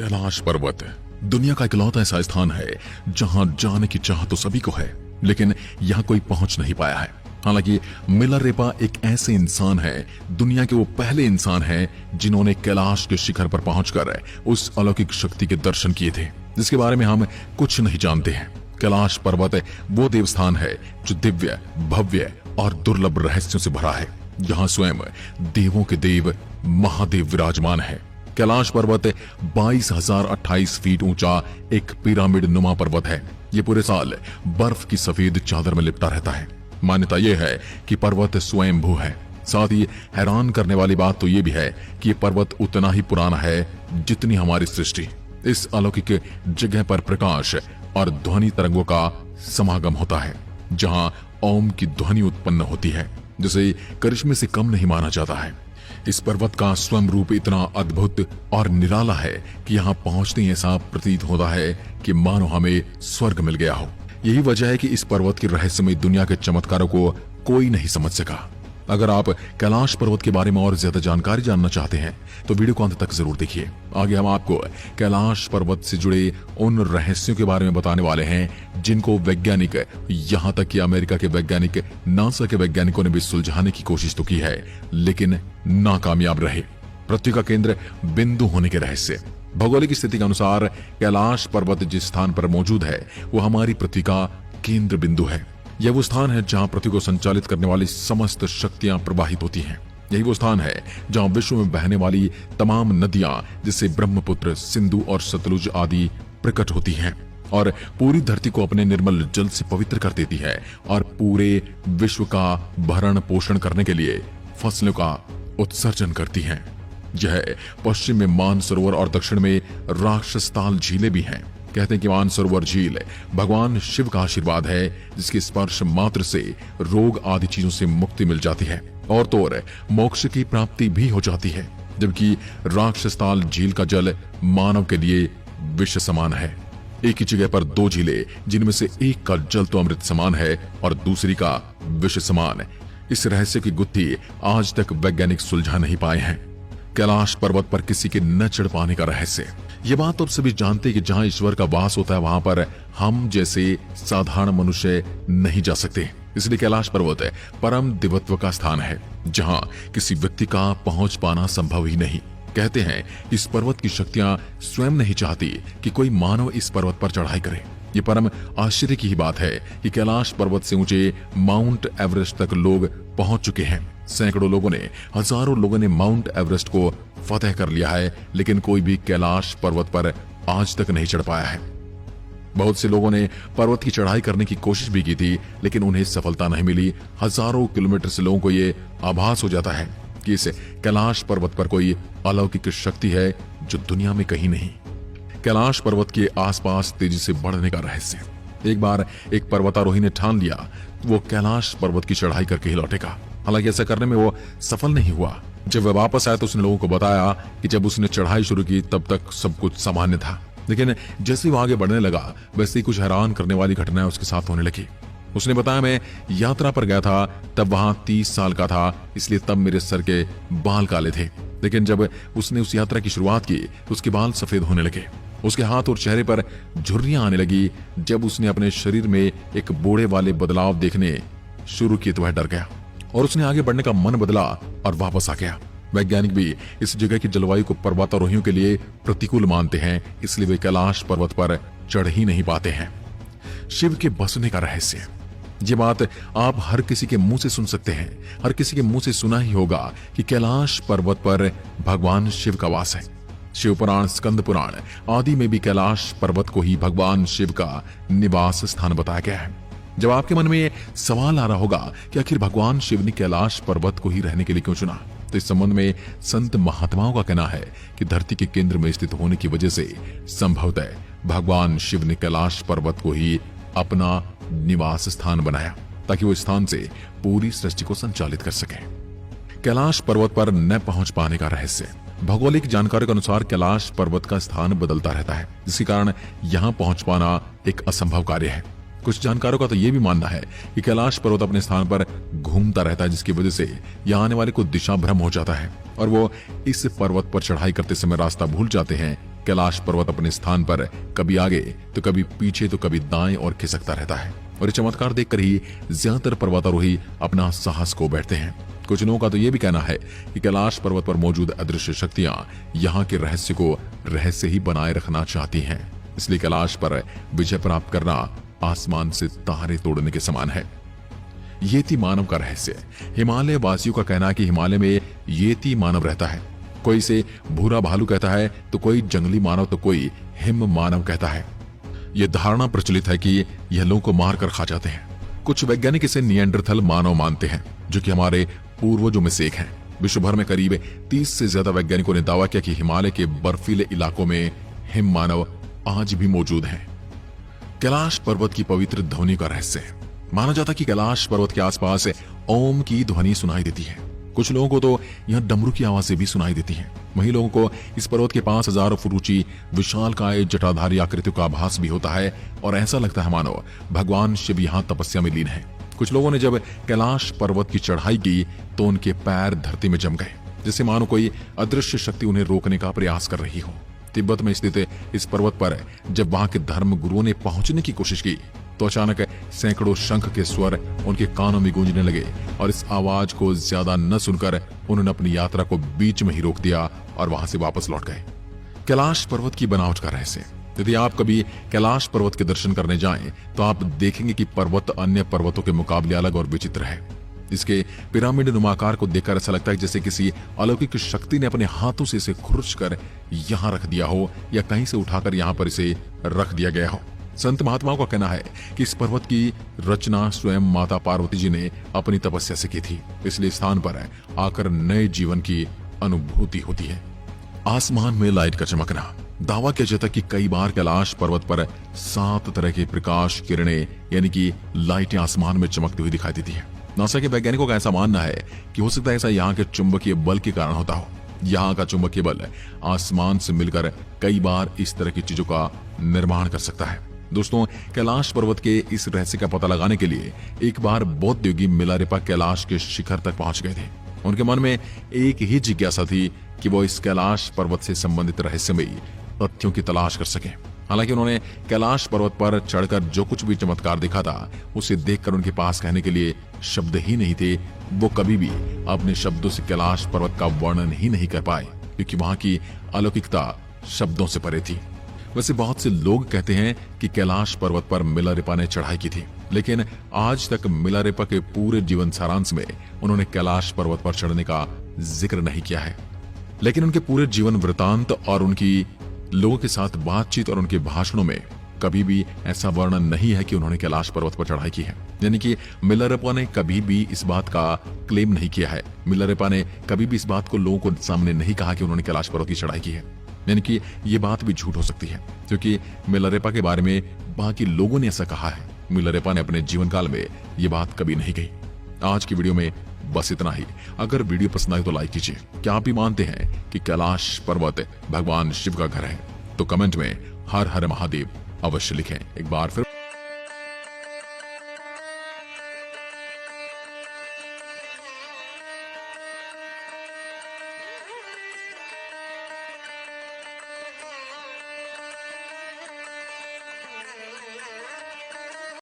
कैलाश पर्वत दुनिया का इकलौता ऐसा स्थान है जहां जाने की चाह तो सभी को है, लेकिन यहां कोई पहुंच नहीं पाया है। हालांकि मिलारेपा एक ऐसे इंसान है, दुनिया के वो पहले इंसान हैं जिन्होंने कैलाश के शिखर पर पहुंचकर उस अलौकिक शक्ति के दर्शन किए थे जिसके बारे में हम कुछ नहीं जानते हैं। कैलाश पर्वत वो देवस्थान है जो दिव्य, भव्य और दुर्लभ रहस्यों से भरा है, जहां स्वयं देवों के देव महादेव विराजमान है। कैलाश पर्वत 22,028 फीट ऊंचा एक पिरामिड नुमा पर्वत है। ये पूरे साल बर्फ की सफेद चादर में लिपटा रहता है। मान्यता यह है कि पर्वत स्वयंभू है। साथ ही हैरान करने वाली बात तो ये भी है कि ये पर्वत उतना ही पुराना है जितनी हमारी सृष्टि। इस अलौकिक जगह पर प्रकाश और ध्वनि तरंगों का समागम होता है, जहां ओम की ध्वनि उत्पन्न होती है, जिसे करिश्मे से कम नहीं माना जाता है। इस पर्वत का स्वयं रूप इतना अद्भुत और निराला है कि यहाँ पहुंचते ही ऐसा प्रतीत होता है कि मानो हमें स्वर्ग मिल गया हो। यही वजह है कि इस पर्वत की रहस्यमय दुनिया के चमत्कारों को कोई नहीं समझ सका। अगर आप कैलाश पर्वत के बारे में और ज्यादा जानकारी जानना चाहते हैं तो वीडियो को अंत तक जरूर देखिए। आगे हम आपको कैलाश पर्वत से जुड़े उन रहस्यों के बारे में बताने वाले हैं जिनको वैज्ञानिक, यहाँ तक कि अमेरिका के वैज्ञानिक, नासा के वैज्ञानिकों ने भी सुलझाने की कोशिश तो की है, लेकिन नाकामयाब रहे। पृथ्वी का केंद्र बिंदु होने के रहस्य। भौगोलिक स्थिति के अनुसार कैलाश पर्वत जिस स्थान पर मौजूद है वो हमारी पृथ्वी का केंद्र बिंदु है। यह वो स्थान है जहां पृथ्वी को संचालित करने वाली समस्त शक्तियां प्रवाहित होती हैं। यही वो स्थान है जहां विश्व में बहने वाली तमाम नदियां जैसे ब्रह्मपुत्र, सिंधु और सतलुज आदि प्रकट होती हैं और पूरी धरती को अपने निर्मल जल से पवित्र कर देती है और पूरे विश्व का भरण पोषण करने के लिए फसलों का उत्सर्जन करती हैं। यह पश्चिम में मानसरोवर और दक्षिण में राक्षसताल झीलें भी हैं। कहते हैं कि मानसरोवर झील भगवान शिव का आशीर्वाद है, जिसके स्पर्श मात्र से रोग आदि चीजों से मुक्ति मिल जाती है और तो और मोक्ष की प्राप्ति भी हो जाती है। जबकि राक्षसताल झील का जल मानव के लिए विष समान है। एक ही जगह पर दो झीलें, जिनमें से एक का जल तो अमृत समान है और दूसरी का विष समान। इस रहस्य की गुत्थी आज तक वैज्ञानिक सुलझा नहीं पाए हैं। कैलाश पर्वत पर किसी के न चढ़ पाने का रहस्य। ये बात तो सभी जानते हैं कि जहां ईश्वर का वास होता है वहां पर हम जैसे साधारण मनुष्य नहीं जा सकते। इसलिए कैलाश पर्वत परम दिव्यत्व का स्थान है जहां किसी व्यक्ति का पहुंच पाना संभव ही नहीं। कहते हैं इस पर्वत की शक्तियां स्वयं नहीं चाहती कि कोई मानव इस पर्वत पर चढ़ाई करे। ये परम आश्चर्य की ही बात है कि कैलाश पर्वत से ऊंचे माउंट एवरेस्ट तक लोग पहुंच चुके हैं। सैकड़ों लोगों ने, हजारों लोगों ने माउंट एवरेस्ट को फतेह कर लिया है, लेकिन कोई भी कैलाश पर्वत पर आज तक नहीं चढ़ पाया है। बहुत से लोगों ने पर्वत की चढ़ाई करने की कोशिश भी की थी, लेकिन उन्हें सफलता नहीं मिली। हजारों किलोमीटर से लोगों को ये आभास हो जाता है कि इस कैलाश पर्वत पर कोई अलौकिक शक्ति है जो दुनिया में कहीं नहीं। कैलाश पर्वत के आसपास तेजी से बढ़ने का रहस्य। एक बार एक पर्वतारोही ने ठान लिया वो कैलाश पर्वत की चढ़ाई करके ही लौटेगा। हालांकि ऐसा करने में वो सफल नहीं हुआ। जब वह वापस आया तो उसने लोगों को बताया कि जब उसने चढ़ाई शुरू की तब तक सब कुछ सामान्य था, लेकिन जैसे वो आगे बढ़ने लगा वैसे ही कुछ हैरान करने वाली घटनाएं उसके साथ होने लगी। उसने बताया, मैं यात्रा पर गया था, तब वहां 30 साल का था, इसलिए तब मेरे सर के बाल काले थे, लेकिन जब उसने उस यात्रा की शुरुआत की तो उसके बाल सफेद होने लगे। उसके हाथ और चेहरे पर झुर्रियां आने लगी। जब उसने अपने शरीर में एक बूढ़े वाले बदलाव देखने शुरू किए तो वह डर गया और उसने आगे बढ़ने का मन बदला और वापस आ गया। वैज्ञानिक भी इस जगह की जलवायु को पर्वतारोहियों के लिए प्रतिकूल मानते हैं, इसलिए वे कैलाश पर्वत पर चढ़ ही नहीं पाते हैं। शिव के बसने का रहस्य। ये बात आप हर किसी के मुंह से सुन सकते हैं, हर किसी के मुंह से सुना ही होगा कि कैलाश पर्वत पर भगवान शिव का वास है। शिव पुराण, स्कंद पुराण आदि में भी कैलाश पर्वत को ही भगवान शिव का निवास स्थान बताया गया है। जब आपके मन में ये सवाल आ रहा होगा कि आखिर भगवान शिव ने कैलाश पर्वत को ही रहने के लिए क्यों चुना, तो इस संबंध में संत महात्माओं का कहना है कि धरती के केंद्र में स्थित होने की वजह से संभवतः भगवान शिव ने कैलाश पर्वत को ही अपना निवास स्थान बनाया ताकि वो स्थान से पूरी सृष्टि को संचालित कर सके। कैलाश पर्वत पर न पहुंच पाने का रहस्य। भौगोलिक जानकारी के अनुसार कैलाश पर्वत का स्थान बदलता रहता है, जिसके कारण यहाँ पहुंच पाना एक असंभव कार्य है। कुछ जानकारों का तो यह भी मानना है कि कैलाश पर्वत अपने स्थान पर घूमता रहता है, जिसकी वजह से यहाँ आने वाले को दिशा भ्रम हो जाता है और वो इस पर्वत पर चढ़ाई करते समय रास्ता भूल जाते हैं कैलाश पर्वत अपने स्थान पर कभी आगे तो कभी पीछे तो कभी दाएं और खिसकता रहता है। और ये चमत्कार देखकर ही ज्यादातर पर्वतारोही अपना साहस खो बैठते हैं। कुछ लोगों का तो यह भी कहना है कि कैलाश पर्वत पर मौजूद अदृश्य शक्तियां यहाँ के रहस्य को रहस्य ही बनाए रखना चाहती हैं। इसलिए कैलाश पर विजय प्राप्त करना आसमान से तारे तोड़ने के समान है। येती मानव का रहस्य। हिमालय वासियों का कहना है कि हिमालय में येती मानव रहता है। कोई इसे भूरा भालू कहता है तो कोई जंगली मानव तो कोई हिम मानव कहता है। यह धारणा प्रचलित है कि यह लोगों को मारकर खा जाते हैं। कुछ वैज्ञानिक इसे निएंडरथल मानव मानते हैं, जो कि हमारे पूर्वजों में से एक हैं। विश्व भर में करीब 30 से ज्यादा वैज्ञानिकों ने दावा किया कि हिमालय के बर्फीले इलाकों में हिम मानव आज भी मौजूद हैं। कैलाश पर्वत की पवित्र ध्वनि का रहस्य। माना जाता कि कैलाश पर्वत के आसपास ओम की ध्वनि सुनाई देती है। कुछ लोगों को तो यहां डमरू की आवाजें भी सुनाई देती हैं। वहीं लोगों को इस पर्वत के 5000 फुट ऊंची विशालकाय जटाधारी आकृतियों का आभास भी होता है और ऐसा लगता है मानो भगवान शिव यहाँ तपस्या में लीन है। कुछ लोगों ने जब कैलाश पर्वत की चढ़ाई की तो उनके पैर धरती में जम गए, जैसे मानो कोई अदृश्य शक्ति उन्हें रोकने का प्रयास कर रही हो। तिब्बत में स्थित इस पर्वत पर जब वहां के धर्म गुरुओं ने पहुंचने की कोशिश की तो अचानक सैकड़ों शंख के स्वर उनके कानों में गूंजने लगे और इस आवाज को ज्यादा न सुनकर उन्होंने अपनी यात्रा को बीच में ही रोक दिया और वहां से वापस लौट गए। कैलाश पर्वत की बनावट का रहस्य। यदि आप कभी कैलाश पर्वत के दर्शन करने जाएं तो आप देखेंगे कि पर्वत अन्य पर्वतों के मुकाबले अलग और विचित्र है। इसके पिरामिड नुमाकार को देखकर ऐसा लगता है जैसे किसी अलौकिक शक्ति ने अपने हाथों से इसे खुरच कर यहाँ रख दिया हो या कहीं से उठाकर यहाँ पर इसे रख दिया गया हो। संत महात्माओं का कहना है कि इस पर्वत की रचना स्वयं माता पार्वती जी ने अपनी तपस्या से की थी, इसलिए स्थान पर आकर नए जीवन की अनुभूति होती है। आसमान में लाइट का चमकना। दावा किया जाता कि कई बार कैलाश पर्वत पर 7 तरह के प्रकाश किरणें यानी कि लाइटें आसमान में चमकती हुई दिखाई देती है। नासा के वैज्ञानिकों का ऐसा मानना है कि हो सकता है ऐसा यहाँ के चुंबकीय बल के कारण होता हो। यहाँ का चुंबकीय बल आसमान से मिलकर कई बार इस तरह की चीजों का निर्माण कर सकता है। दोस्तों, कैलाश पर्वत के इस रहस्य का पता लगाने के लिए एक बार बौद्ध योगी मिलारेपा कैलाश के शिखर तक पहुंच गए थे। उनके मन में एक ही जिज्ञासा थी कि वो इस कैलाश पर्वत से संबंधित रहस्यमयी तथ्यों की तलाश कर सके। हालांकि उन्होंने कैलाश पर्वत पर चढ़कर जो कुछ भी चमत्कार देखा था उसे देखकर उनके पास कहने के लिए शब्द ही नहीं थे। वो कभी भी अपने शब्दों से कैलाश पर्वत का वर्णन ही नहीं कर पाए, क्योंकि वहां की अलौकिकता शब्दों से परे थी। वैसे बहुत से लोग कहते हैं कि कैलाश पर्वत पर मिलारेपा ने चढ़ाई की थी, लेकिन आज तक मिलारेपा के पूरे जीवन सारांश में उन्होंने कैलाश पर्वत पर चढ़ने का जिक्र नहीं किया है। लेकिन उनके पूरे जीवन वृतांत और उनकी लोगों के साथ बातचीत और उनके भाषणों में कभी भी ऐसा वर्णन नहीं है कि उन्होंने कैलाश पर्वत पर चढ़ाई की है। यानी कि मिलारेपा ने कभी भी इस बात का क्लेम नहीं किया है। मिलारेपा ने कभी भी इस बात को लोगों को सामने नहीं कहा कि उन्होंने कैलाश पर्वत की चढ़ाई की है। यानी कि ये बात भी झूठ हो सकती है, क्योंकि मिलारेपा के बारे में बाकी लोगों ने ऐसा कहा है। मिलारेपा ने अपने जीवन काल में ये बात कभी नहीं कही। आज की वीडियो में बस इतना ही। अगर वीडियो पसंद आए तो लाइक कीजिए। क्या आप भी मानते हैं कि कैलाश पर्वत भगवान शिव का घर है? तो कमेंट में हर हर महादेव अवश्य लिखें। एक बार फिर